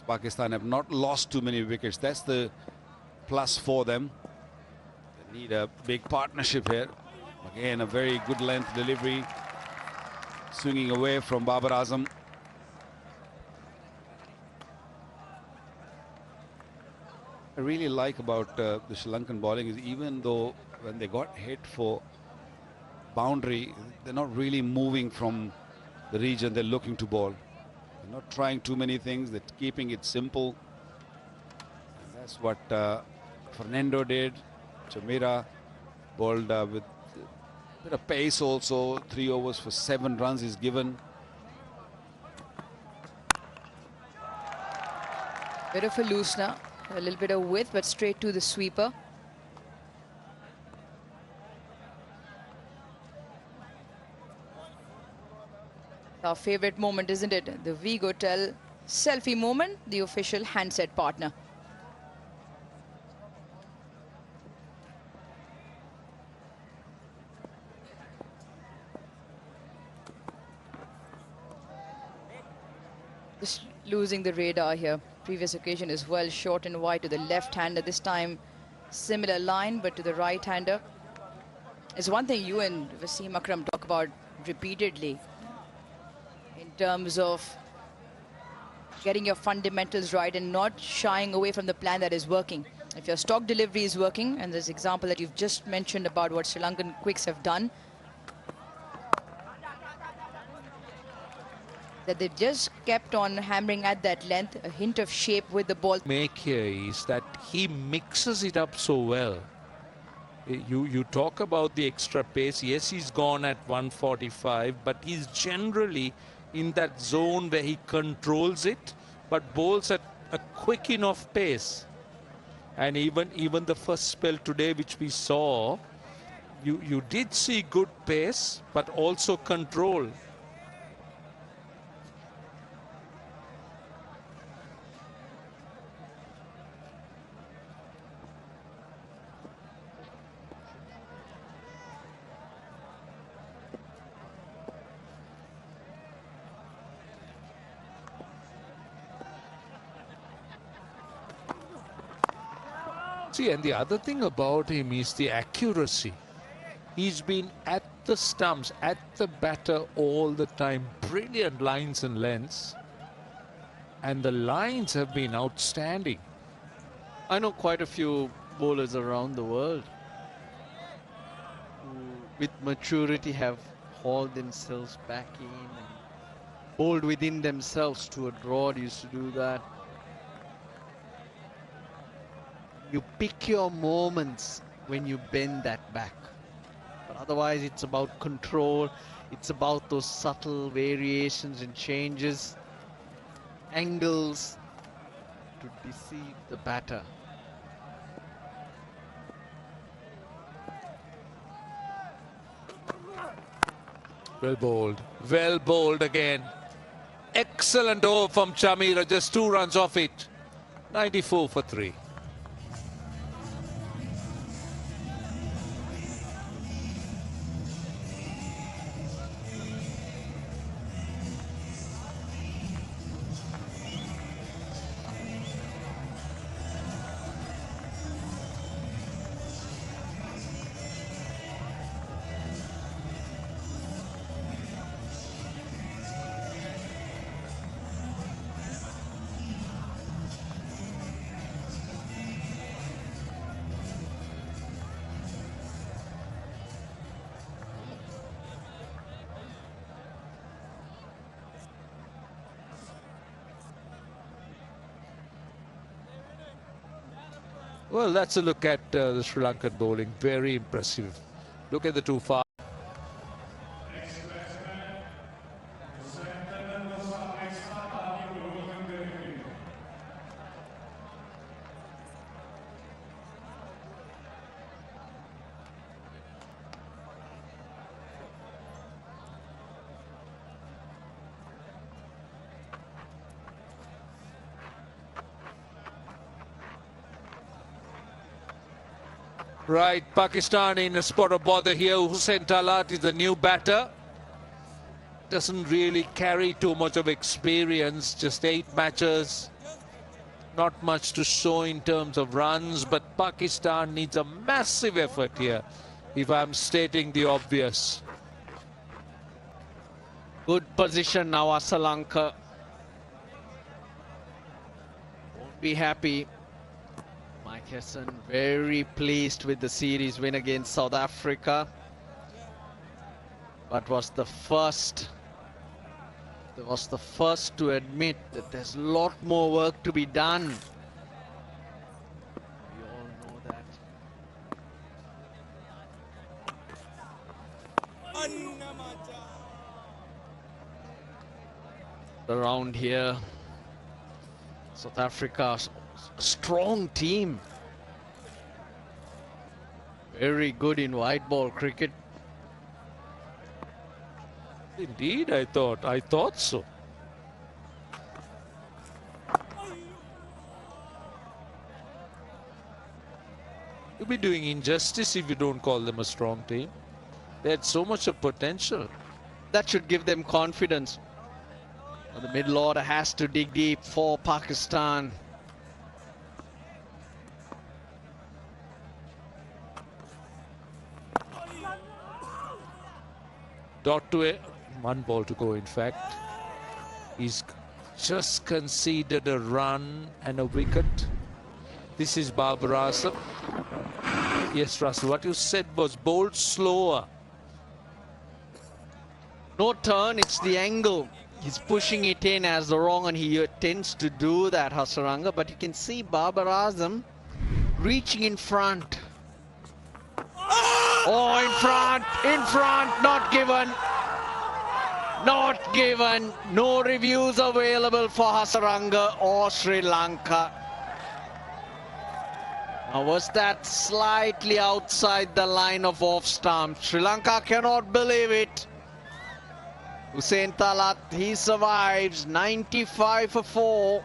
Pakistan have not lost too many wickets. That's the plus for them. They need a big partnership here. Again, a very good length delivery. Swinging away from Babar Azam. I really like about the Sri Lankan bowling is even though when they got hit for boundary, they're not really moving from the region they're looking to bowl. They're not trying too many things. They're keeping it simple. And that's what Fernando did. Chamira bowled with a bit of pace also. 3 overs for 7 runs is given. Bit of a loosener, a little bit of width, but straight to the sweeper. Our favorite moment, isn't it? The Vigotel selfie moment, the official handset partner. Just losing the radar here. Previous occasion as well, short and wide to the left-hander. This time, similar line, but to the right-hander. It's one thing you and Wasim Akram talk about repeatedly in terms of getting your fundamentals right and not shying away from the plan that is working. If your stock delivery is working, and this example that you've just mentioned about what Sri Lankan quicks have done, that they've just kept on hammering at that length, a hint of shape with the ball. Make here is that he mixes it up so well. You talk about the extra pace. Yes, he's gone at 145, but he's generally in that zone where he controls it, but bowls at a quick enough pace. And even the first spell today, which we saw, you did see good pace, but also control. See, and the other thing about him is the accuracy. He's been at the stumps, at the batter all the time. Brilliant lines and lengths. And the lines have been outstanding. I know quite a few bowlers around the world who, with maturity, have hauled themselves back in and bowled within themselves. Stuart Broad used to do that. You pick your moments when you bend that back. But otherwise, it's about control. It's about those subtle variations and changes, angles to deceive the batter. Well bowled again. Excellent over from Chamira, just 2 runs off it. 94 for 3. Well, that's a look at the Sri Lankan bowling. Very impressive. Look at the 2 far. Right, Pakistan in a spot of bother here. Hussain Talat is the new batter. Doesn't really carry too much of experience, just 8 matches. Not much to show in terms of runs, but Pakistan needs a massive effort here, if I'm stating the obvious. Good position now, Sri Lanka. Won't be happy. Mike Hesson very pleased with the series win against South Africa. But was the first to admit that there's a lot more work to be done. We all know that. Around here, South Africa, a strong team. Very good in white ball cricket. Indeed, I thought so. You'll be doing injustice if you don't call them a strong team. They had so much of potential. That should give them confidence. The middle order has to dig deep for Pakistan. Dot to it. One ball to go, in fact. He's just conceded a run and a wicket. This is Babar Azam. Yes, Russell, what you said was bowled slower. No turn, it's the angle. He's pushing it in as the wrong, and he tends to do that, Hasaranga. But you can see Babar Azam reaching in front. Oh, in front, not given. Not given. No reviews available for Hasaranga or Sri Lanka. Now, was that slightly outside the line of off stump? Sri Lanka cannot believe it. Hussain Talat, he survives, 95 for 4.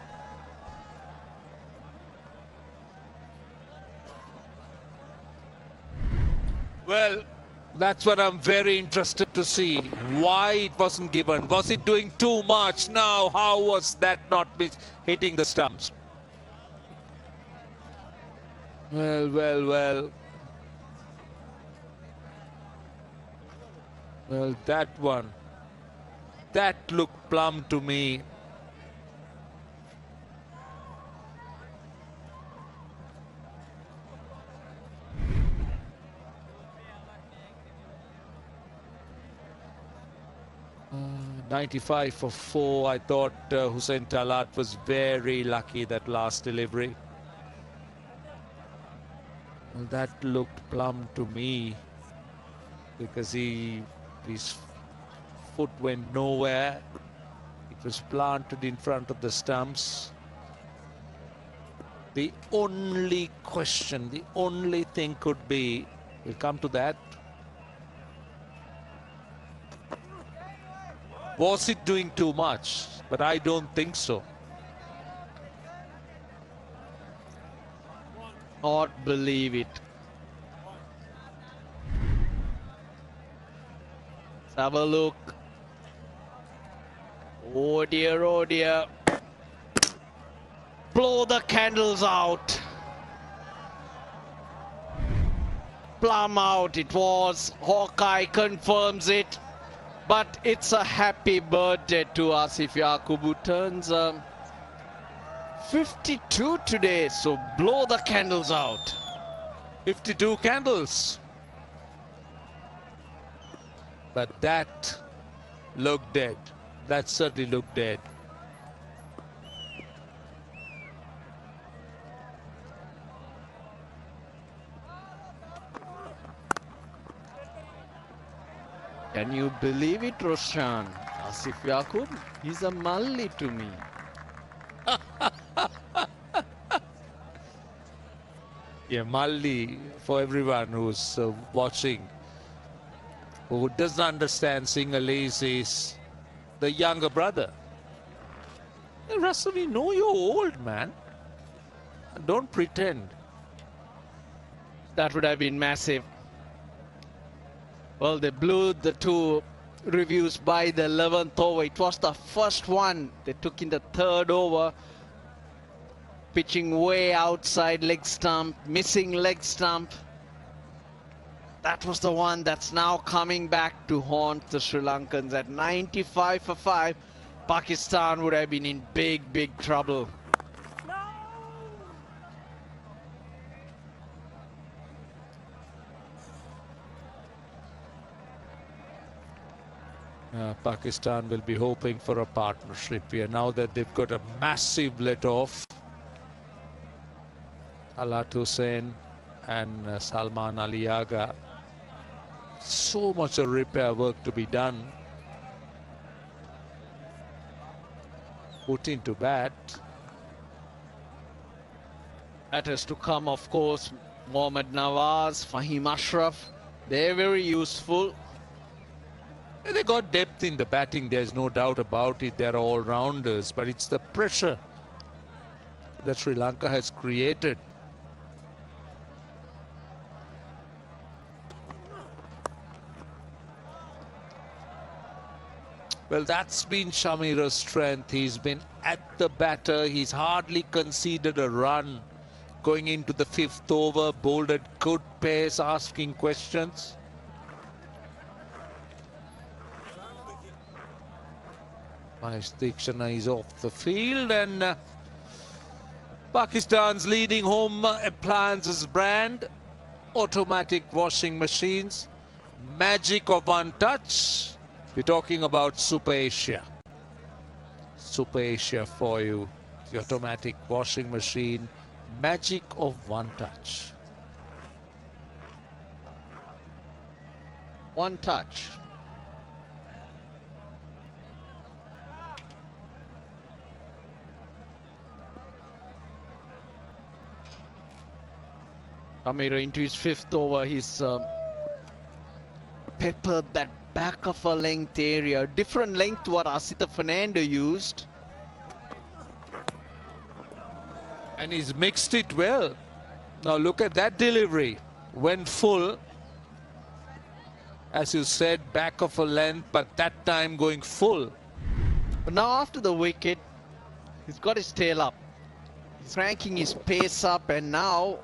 Well, that's what I'm very interested to see. Why it wasn't given? Was it doing too much? Now, how was that not hitting the stumps? Well. Well, that looked plumb to me. Uh, 95 for 4. I thought Hussain Talat was very lucky that last delivery. Well, that looked plumb to me because his foot went nowhere. It was planted in front of the stumps. The only question, the only thing could be, we'll come to that. Was it doing too much? But I don't think so. Not believe it. Let's have a look. Oh dear, oh dear. Blow the candles out. Plumb out it was. Hawkeye confirms it. But it's a happy birthday to Asif Yaqub, who turns 52 today. So blow the candles out. 52 candles. But that looked dead. That certainly looked dead. Can you believe it, Roshan? Asif Yaqub, he's a Malli to me. Yeah, Malli, for everyone who's watching, who doesn't understand Sinhalese, is the younger brother. Hey, Russell, we know you're old, man. Don't pretend. That would have been massive. Well, they blew the two reviews by the 11th over. It was the first one they took in the third over. pitching way outside leg stump, missing leg stump. That was the one that's now coming back to haunt the Sri Lankans. At 95 for 5, Pakistan would have been in big trouble. Pakistan will be hoping for a partnership here now that they've got a massive let-off. Alat Hussain and Salman Ali Agha. So much of repair work to be done. Put into bat. Batters to come, of course, Mohammad Nawaz, Fahim Ashraf. They're very useful. They got depth in the batting, there's no doubt about it. They're all-rounders, but it's the pressure that Sri Lanka has created. Well, that's been Shamira's strength. He's been at the batter. He's hardly conceded a run. Going into the 5th over, bowled at good pace, asking questions. Mahesh Deekshana is off the field, and Pakistan's leading home appliances brand, automatic washing machines, magic of one touch. We're talking about Super Asia. Super Asia for you. The automatic washing machine, magic of one touch. One touch. Shamira into his 5th over. He's peppered that back of a length area, different length to what Asita Fernando used. And he's mixed it well. Now look at that delivery. Went full. As you said, back of a length, but that time going full. But now after the wicket, he's got his tail up. He's cranking his pace up, and now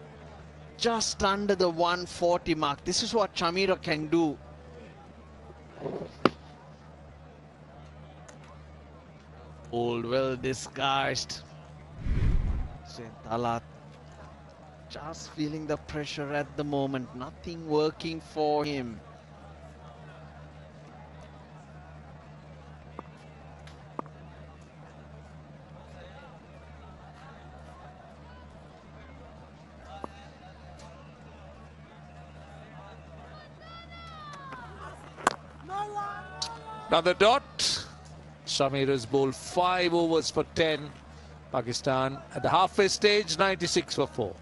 just under the 140 mark. This is what Shamira can do. Old, well disguised. Talat just feeling the pressure at the moment. Nothing working for him. Now the dot. Shamira's bowled 5 overs for 10. Pakistan at the halfway stage, 96 for 4.